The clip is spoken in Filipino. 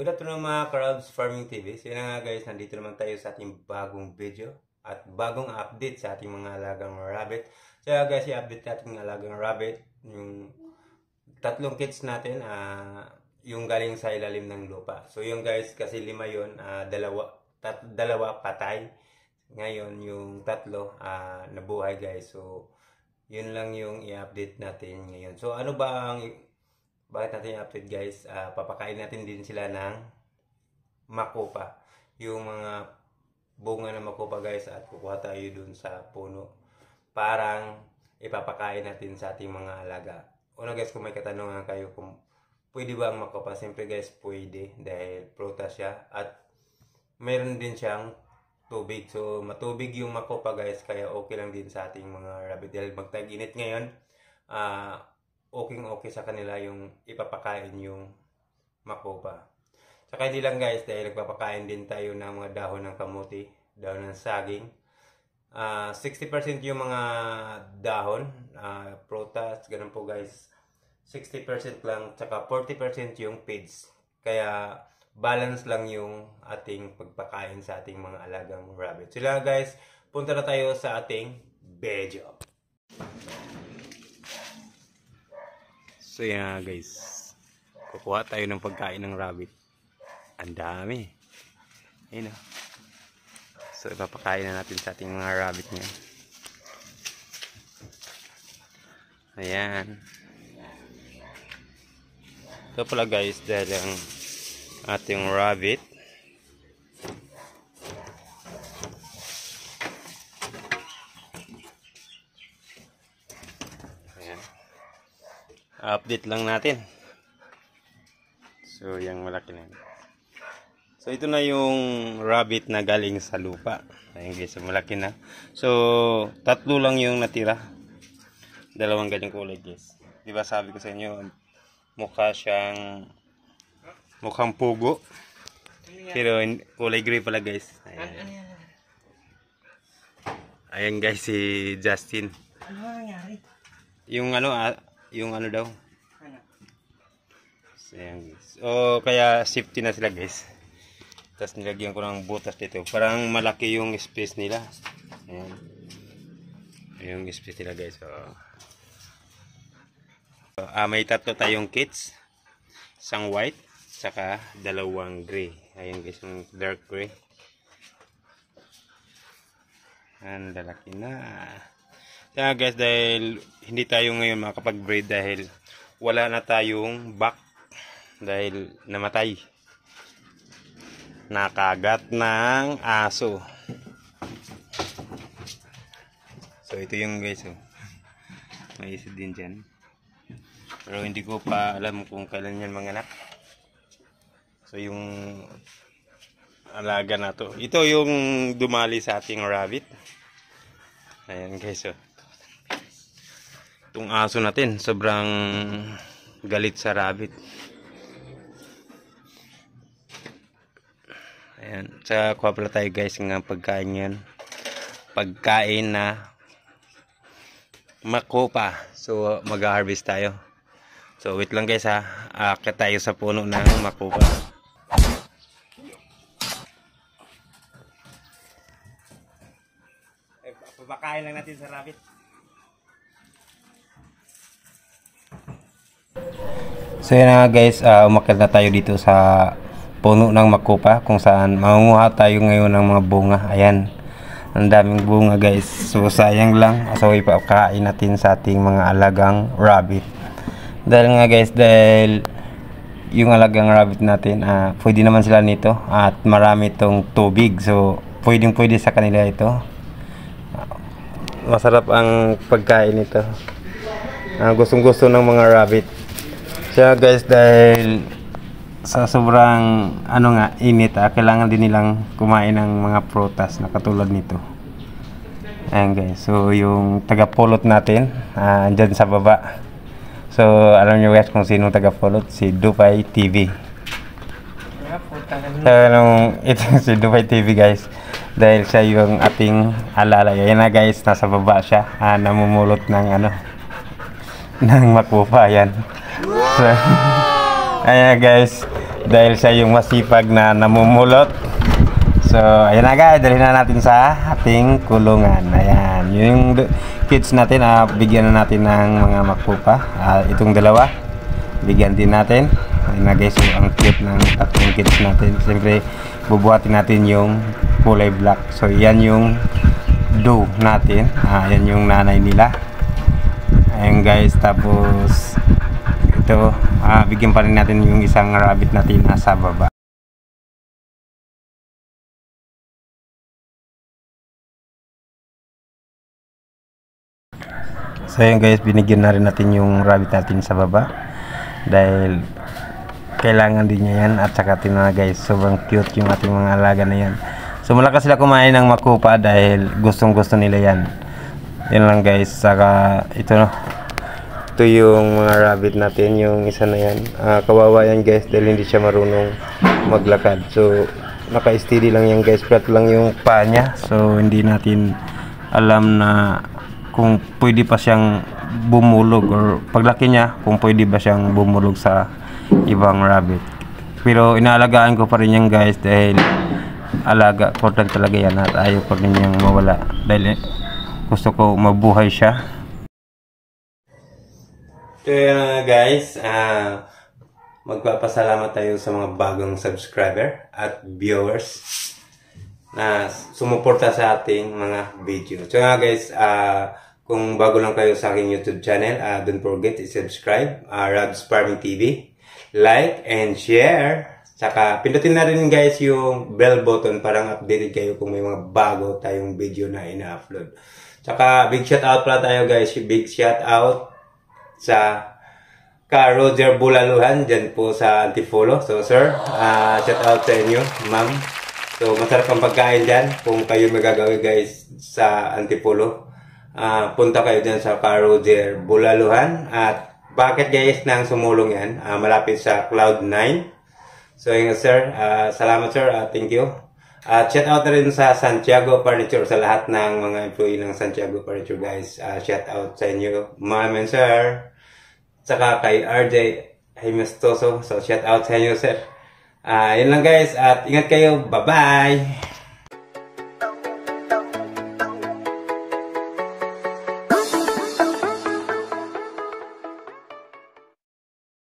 Good afternoon mga Crabs Farming TV. So yun nga guys, nandito naman tayo sa ating bagong video at bagong update sa ating mga alagang rabbit. So guys, i-update natin ng alagang rabbit yung tatlong kits natin, yung galing sa ilalim ng lupa. So yung guys, kasi 5 yun, dalawa patay. Ngayon yung tatlo nabuhay guys. So yun lang yung i-update natin ngayon. So ano ba ang bakit natin i-update guys? Papakain natin din sila ng makopa. Yung mga bunga ng makopa guys, at kukuha tayo dun sa puno. Parang ipapakain natin sa ating mga alaga. Una guys, kung may katanungan kayo kung pwede ba ang makopa, siyempre guys pwede dahil prutas siya at mayroon din siyang tubig. So matubig yung makopa guys, kaya okay lang din sa ating mga rabbit dahil magtag-init ngayon. Okay sa kanila yung ipapakain yung makopa. Saka hindi lang guys, dahil nagpapakain din tayo ng mga dahon ng kamuti, dahon ng saging. 60% yung mga dahon, prutas, ganun po guys. 60% lang, saka 40% yung feeds. Kaya balance lang yung ating pagpakain sa ating mga alagang rabbit. Sila guys, punta na tayo sa ating video. So yan guys, kukuha tayo ng pagkain ng rabbit. Ang dami. Ayun o. So ipapakain na natin sa ating mga rabbit niya. Ayan. Ito pala guys, dahil ang ating rabbit update lang natin. So yung malaki na yun. So ito na yung rabbit na galing sa lupa. Ayun guys, malaki na. So tatlo lang yung natira. Dalawang ganyang kulay guys. Diba sabi ko sa inyo, mukhang pugo. Pero kulay gray pala guys. Ayan. Ayan guys, si Justin. Ano nangyari? Yung ano daw. So, ayan guys. O kaya safety na sila guys. Tapos nilagyan ko ng butas dito. Parang malaki yung space nila. Ayan. Yung space nila guys. So, may tatlo tayong kits. Isang white. Saka dalawang gray. Ayan guys, yung dark gray. Ayan, lalaki na. Kaya guys, dahil hindi tayo ngayon makapag-breed dahil wala na tayong back dahil namatay. Nakagat ng aso. So ito yung guys, may isa din dyan. Pero hindi ko pa alam kung kailan yan manganak. So yung alaga na to. Ito yung dumali sa ating rabbit. Ayan guys, itong aso natin sobrang galit sa rabbit. Ayan, sa kuha pala tayo guys ng pagkain yan. Pagkain na makopa. So mag-harvest tayo. So wait lang guys ha. Aakyat tayo sa puno ng makopa. Pagkain lang natin sa rabbit. So yun na guys, umakyat na tayo dito sa puno ng makopa kung saan mangunguha tayo ngayon ng mga bunga. Ayan, ang daming bunga guys. So sayang lang, so ipakain natin sa ating mga alagang rabbit. Dahil nga guys, dahil yung alagang rabbit natin, pwede naman sila nito at marami itong tubig. So pwede sa kanila ito. Masarap ang pagkain nito. Gustong-gusto ng mga rabbit. Kaya guys, dahil sa sobrang init, kailangan din nilang kumain ng mga prutas na katulad nito. Ayan guys, so yung tagapulot natin andyan sa baba. So alam nyo guys kung sino tagapulot, si Dupay TV. So ito si Dupay TV guys, dahil siya yung ating alalay. Ayan na guys, nasa baba siya, namumulot ng ng makopa. Ayan. So, ayan guys, dahil siya yung masipag na namumulot. So, ayan na guys, dalhin na natin sa ating kulungan. Ayan, yung kids natin, bigyan na natin ng mga makupa. Itong dalawa, bigyan din natin. Ayan na guys, so, ang cute ng tatlong kids natin. Siyempre, bubuhatin natin yung kulay black. So, yan yung do natin. Yan yung nanay nila. Ayan guys, tapos ito, bigyan pa rin natin yung isang rabbit natin nasa baba. So yun guys, binigyan na rin natin yung rabbit natin sa baba dahil kailangan din niya yan. At saka tingnan na guys, sobrang cute yung ating mga alaga na yan. So malakas sila kumain ng makupa dahil gustong gusto nila yan. Yan lang guys. Saka ito yung mga rabbit natin, yung isa na yan. Kawawa yan guys dahil hindi siya marunong maglakad. So naka-steady lang yan guys, flat lang yung paa niya. So hindi natin alam na kung pwede pa siyang bumulog or paglaki niya kung pwede ba siyang bumulog sa ibang rabbit. Pero inaalagaan ko pa rin yan guys dahil alaga, important talaga yan at ayaw ko rin niyang mawala dahil gusto ko mabuhay siya. So yun guys, magpapasalamat tayo sa mga bagong subscriber at viewers na sumuporta sa ating mga video. So nga guys, kung bago lang kayo sa aking YouTube channel, don't forget to subscribe, Rob's Farming TV, like and share. Saka pindutin na rin guys yung bell button para updated kayo kung may mga bago tayong video na ina-upload. Saka big shout out pala tayo guys, big shout out sa ka Roger Bulaluhan dyan po sa Antipolo. So sir, shout out sa inyo, ma'am. So masarap ang pagkain dyan kung kayo magagawin guys sa Antipolo. Punta kayo dyan sa ka Roger Bulaluhan. At bakit guys nang sumulong yan? Malapit sa Cloud9. So yun sir, salamat sir, thank you. At shout out na rin sa Santiago Furniture, sa lahat ng mga employee ng Santiago Furniture guys. Shout out sa inyo, ma'am and sir. Saka kay RJ Jimestoso, so shout out sa inyo sir. Yun lang guys, at ingat kayo, bye bye.